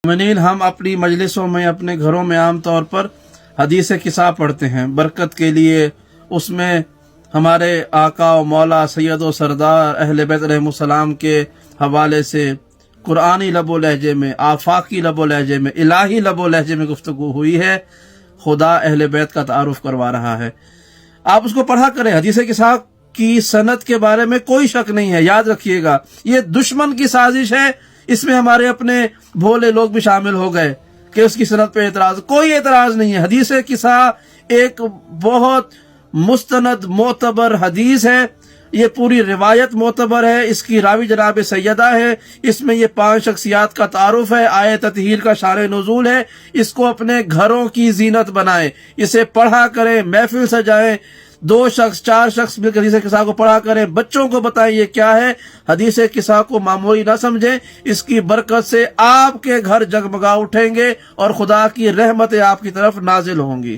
منین ہم اپنی مجلسوں میں اپنے گھروں میں عام طور پر حدیث قصہ پڑھتے ہیں برکت کے لیے. اس میں ہمارے آقا و مولا سید و سردار اہل بیت علیہ السلام کے حوالے سے قرآنی لب و لہجے میں، آفاقی لب و لہجے میں، الہی لب و لہجے میں گفتگو ہوئی ہے. خدا اہل بیت کا تعارف کروا رہا ہے. آپ اس کو پڑھا کریں. حدیث قصہ کی سند کے بارے میں کوئی شک نہیں ہے. یاد رکھیے گا یہ دشمن کی سازش ہے. اس میں ہمارے اپنے بھولے لوگ بھی شامل ہو گئے کہ اس کی سند پہ اعتراض. کوئی اعتراض نہیں ہے. حدیث قصہ ایک بہت مستند معتبر حدیث ہے. یہ پوری روایت معتبر ہے. اس کی راوی جناب سیدہ ہے. اس میں یہ 5 شخصیات کا تعارف ہے. آیہ تطہیر کا شان نزول ہے. اس کو اپنے گھروں کی زینت بنائیں. اسے پڑھا کریں. محفل سجائیں. 2 شخص 4 شخص مل کر حدیث قصہ کو پڑھا کریں. بچوں کو بتائیں یہ کیا ہے. حدیث قصہ کو معمولی نہ سمجھیں. اس کی برکت سے آپ کے گھر جگمگا اٹھیں گے اور خدا کی رحمتیں آپ کی طرف نازل ہوں گی.